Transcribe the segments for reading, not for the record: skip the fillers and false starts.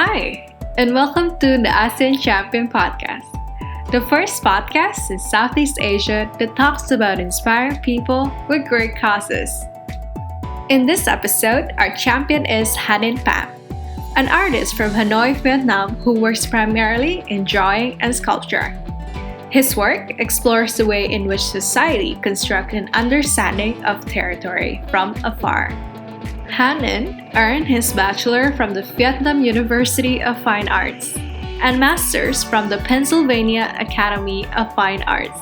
Hi, and welcome to the ASEAN Champion podcast, the first podcast in Southeast Asia that talks about inspiring people with great causes. In this episode, our champion is Hanin Pam, an artist from Hanoi, Vietnam who works primarily in drawing and sculpture. His work explores the way in which society constructs an understanding of territory from afar. Hanin earned his bachelor from the Vietnam University of Fine Arts and master's from the Pennsylvania Academy of Fine Arts.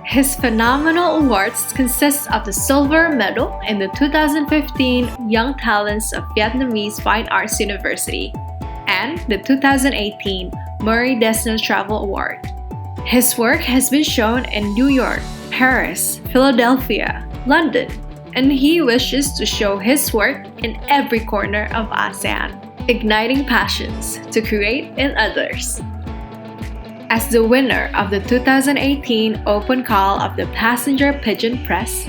His phenomenal awards consist of the silver medal in the 2015 Young Talents of Vietnamese Fine Arts University and the 2018 Murray Desno Travel Award. His work has been shown in New York, Paris, Philadelphia, London, and he wishes to show his work in every corner of ASEAN, igniting passions to create in others. As the winner of the 2018 Open Call of the Passenger Pigeon Press,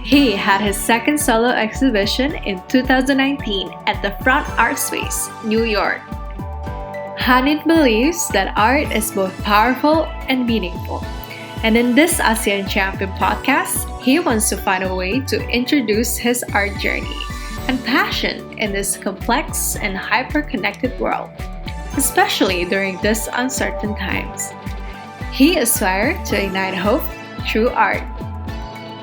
he had his second solo exhibition in 2019 at the Front Art Space, New York. Hanin believes that art is both powerful and meaningful. And in this ASEAN Champion podcast, he wants to find a way to introduce his art journey and passion in this complex and hyper-connected world, especially during these uncertain times. He aspires to ignite hope through art.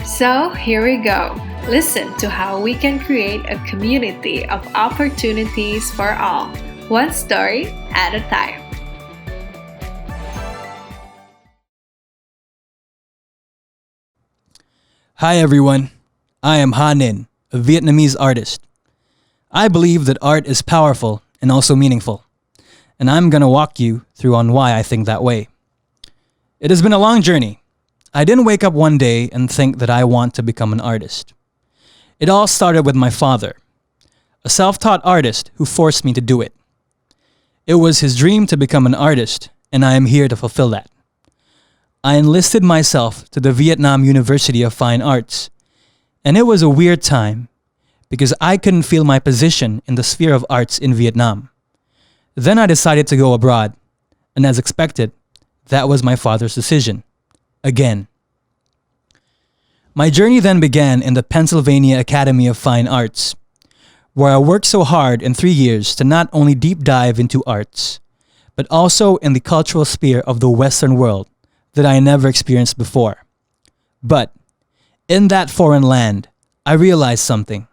So here we go. Listen to how we can create a community of opportunities for all, one story at a time. Hi everyone, I am Hanin, a Vietnamese artist. I believe that art is powerful and also meaningful, and I'm gonna walk you through on why I think that way. It has been a long journey. I didn't wake up one day and think that I want to become an artist. It all started with my father, a self-taught artist who forced me to do it. It was his dream to become an artist, and I am here to fulfill that. I enlisted myself to the Vietnam University of Fine Arts, and it was a weird time because I couldn't feel my position in the sphere of arts in Vietnam. Then I decided to go abroad, and as expected, that was my father's decision. Again. My journey then began in the Pennsylvania Academy of Fine Arts, where I worked so hard in 3 years to not only deep dive into arts, but also in the cultural sphere of the Western world that I never experienced before. But in that foreign land, I realized something.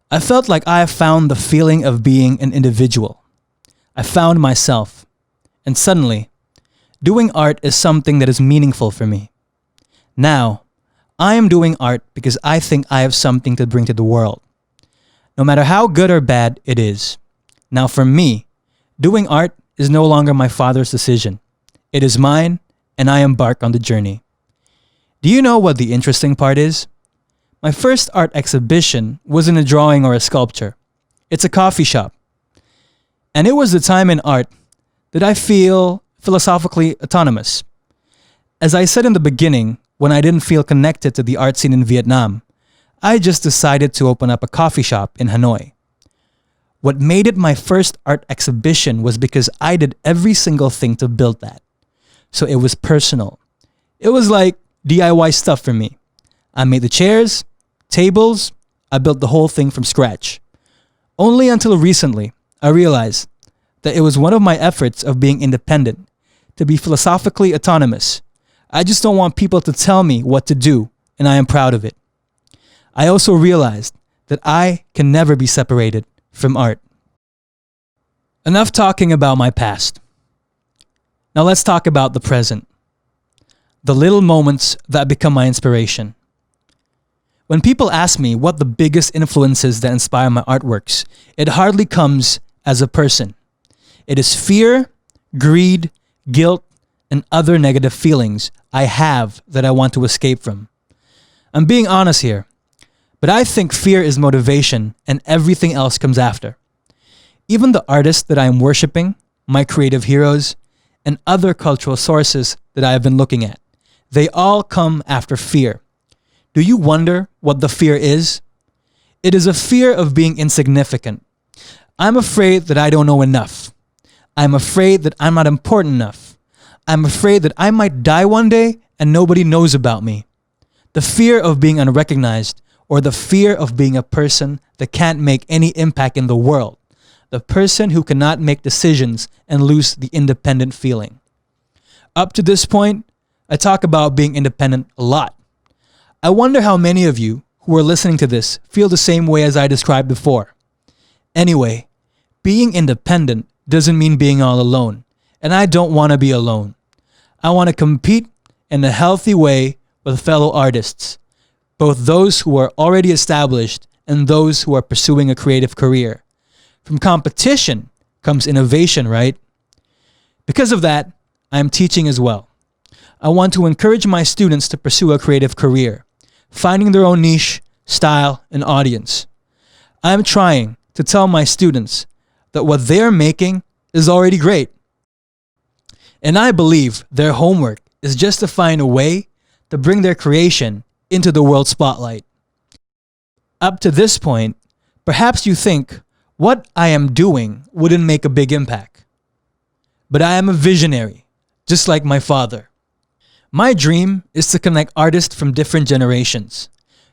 I felt like I found the feeling of being an individual. I found myself. And suddenly, doing art is something that is meaningful for me. Now, I am doing art because I think I have something to bring to the world, no matter how good or bad it is. Now for me, doing art is no longer my father's decision. It is mine, and I embark on the journey. Do you know what the interesting part is? My first art exhibition wasn't a drawing or a sculpture. It's a coffee shop. And it was the time in art that I feel philosophically autonomous. As I said in the beginning, when I didn't feel connected to the art scene in Vietnam, I just decided to open up a coffee shop in Hanoi. What made it my first art exhibition was because I did every single thing to build that. So it was personal. It was like DIY stuff for me. I made the chairs, tables, I built the whole thing from scratch. Only until recently, I realized that it was one of my efforts of being independent, to be philosophically autonomous. I just don't want people to tell me what to do, and I am proud of it. I also realized that I can never be separated from art. Enough talking about my past. Now let's talk about the present. The little moments that become my inspiration. When people ask me what the biggest influences that inspire my artworks, it hardly comes as a person. It is fear, greed, guilt, and other negative feelings I have that I want to escape from. I'm being honest here, but I think fear is motivation and everything else comes after. Even the artists that I am worshiping, my creative heroes, and other cultural sources that I have been looking at, they all come after fear. Do you wonder what the fear is? It is a fear of being insignificant. I'm afraid that I don't know enough. I'm afraid that I'm not important enough. I'm afraid that I might die one day and nobody knows about me. The fear of being unrecognized, or the fear of being a person that can't make any impact in the world. The person who cannot make decisions and lose the independent feeling. Up to this point, I talk about being independent a lot. I wonder how many of you who are listening to this feel the same way as I described before. Anyway, being independent doesn't mean being all alone, and I don't want to be alone. I want to compete in a healthy way with fellow artists, both those who are already established and those who are pursuing a creative career. From competition comes innovation, right? Because of that, I am teaching as well. I want to encourage my students to pursue a creative career, finding their own niche, style, and audience. I am trying to tell my students that what they are making is already great. And I believe their homework is just to find a way to bring their creation into the world spotlight. Up to this point, perhaps you think what I am doing wouldn't make a big impact. But I am a visionary, just like my father. My dream is to connect artists from different generations,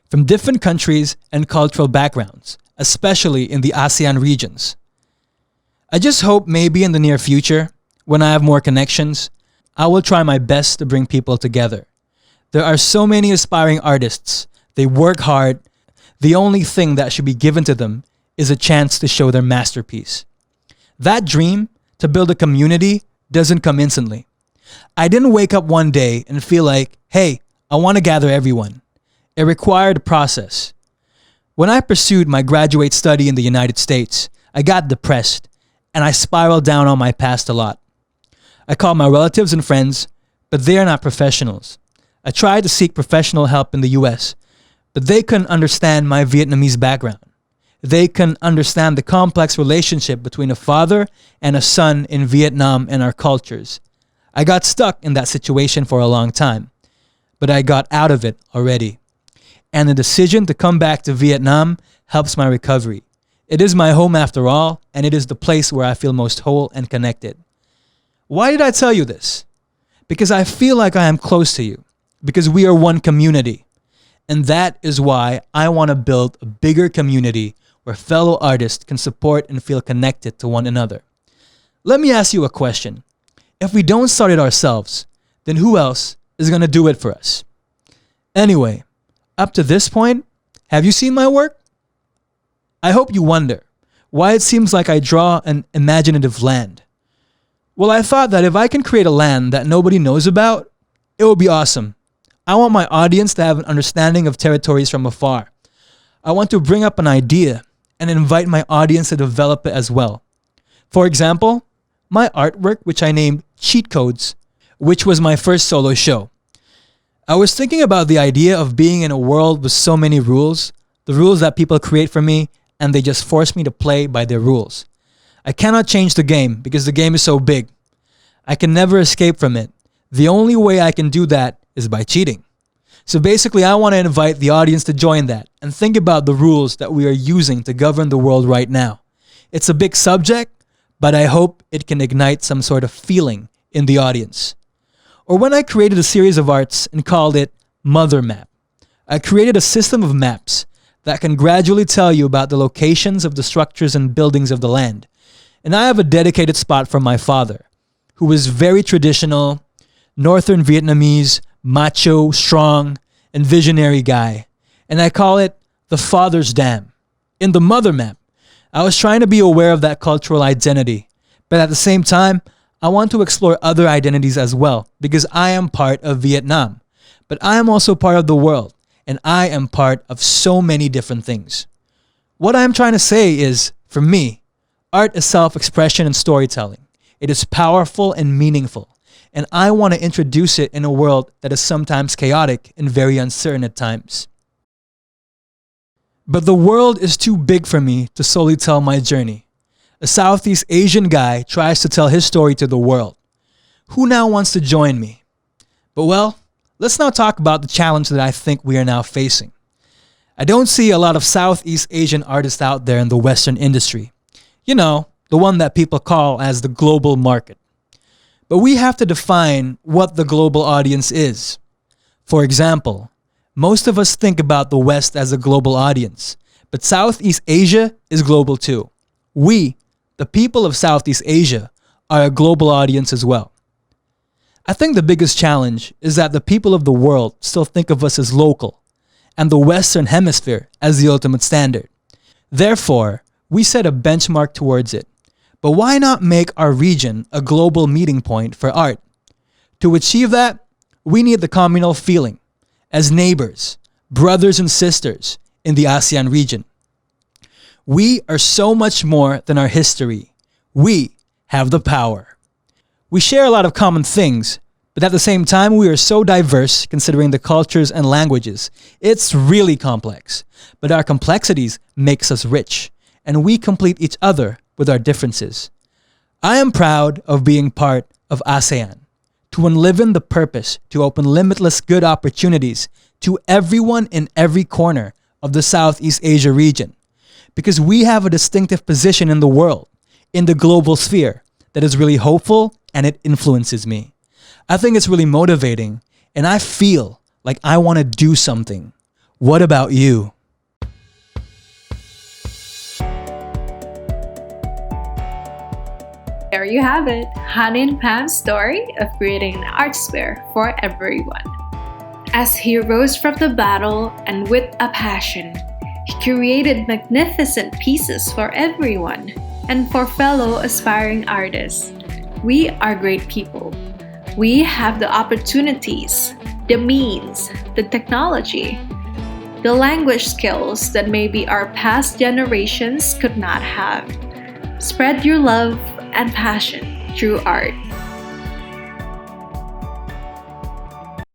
from different countries and cultural backgrounds, especially in the ASEAN regions. I just hope maybe in the near future, when I have more connections, I will try my best to bring people together. There are so many aspiring artists. They work hard. The only thing that should be given to them is a chance to show their masterpiece. That dream to build a community doesn't come instantly. I didn't wake up one day and feel like, hey, I want to gather everyone. It required a process. When I pursued my graduate study in the United States, I got depressed and I spiraled down on my past a lot. I called my relatives and friends, but they are not professionals. I tried to seek professional help in the US, but they couldn't understand my Vietnamese background. They couldn't understand the complex relationship between a father and a son in Vietnam and our cultures. I got stuck in that situation for a long time, but I got out of it already. And the decision to come back to Vietnam helps my recovery. It is my home after all, and it is the place where I feel most whole and connected. Why did I tell you this? Because I feel like I am close to you, because we are one community. And that is why I want to build a bigger community where fellow artists can support and feel connected to one another. Let me ask you a question. If we don't start it ourselves, then who else is going to do it for us? Anyway, up to this point, have you seen my work? I hope you wonder why it seems like I draw an imaginative land. Well, I thought that if I can create a land that nobody knows about, it would be awesome. I want my audience to have an understanding of territories from afar. I want to bring up an idea and invite my audience to develop it as well. For example, my artwork, which I named Cheat Codes, which was my first solo show. I was thinking about the idea of being in a world with so many rules, the rules that people create for me, and they just force me to play by their rules. I cannot change the game because the game is so big. I can never escape from it. The only way I can do that is by cheating. So basically, I want to invite the audience to join that and think about the rules that we are using to govern the world right now. It's a big subject, but I hope it can ignite some sort of feeling in the audience. Or when I created a series of arts and called it Mother Map, I created a system of maps that can gradually tell you about the locations of the structures and buildings of the land. And I have a dedicated spot for my father, who was very traditional, Northern Vietnamese, macho, strong, and visionary guy. And I call it the Father's Dam. In the Mother Map, I was trying to be aware of that cultural identity, but at the same time, I want to explore other identities as well because I am part of Vietnam, but I am also part of the world, and I am part of so many different things. What I am trying to say is, for me, art is self-expression and storytelling. It is powerful and meaningful, and I want to introduce it in a world that is sometimes chaotic and very uncertain at times. But the world is too big for me to solely tell my journey. A Southeast Asian guy tries to tell his story to the world. Who now wants to join me? But well, let's now talk about the challenge that I think we are now facing. I don't see a lot of Southeast Asian artists out there in the Western industry. You know, the one that people call as the global market. But we have to define what the global audience is. For example, most of us think about the West as a global audience, but Southeast Asia is global too. We, the people of Southeast Asia, are a global audience as well. I think the biggest challenge is that the people of the world still think of us as local, and the Western Hemisphere as the ultimate standard. Therefore, we set a benchmark towards it. But why not make our region a global meeting point for art? To achieve that, we need the communal feeling as neighbors, brothers and sisters in the ASEAN region. We are so much more than our history. We have the power. We share a lot of common things, but at the same time, we are so diverse considering the cultures and languages. It's really complex, but our complexities makes us rich, and we complete each other with our differences. I am proud of being part of ASEAN, to enliven the purpose to open limitless good opportunities to everyone in every corner of the Southeast Asia region, because we have a distinctive position in the world, in the global sphere, that is really hopeful and it influences me. I think it's really motivating, and I feel like I want to do something. What about you? There you have it, Hanin Pam's story of creating an art sphere for everyone. As he rose from the battle and with a passion, he created magnificent pieces for everyone and for fellow aspiring artists. We are great people. We have the opportunities, the means, the technology, the language skills that maybe our past generations could not have. Spread your love and passion through art.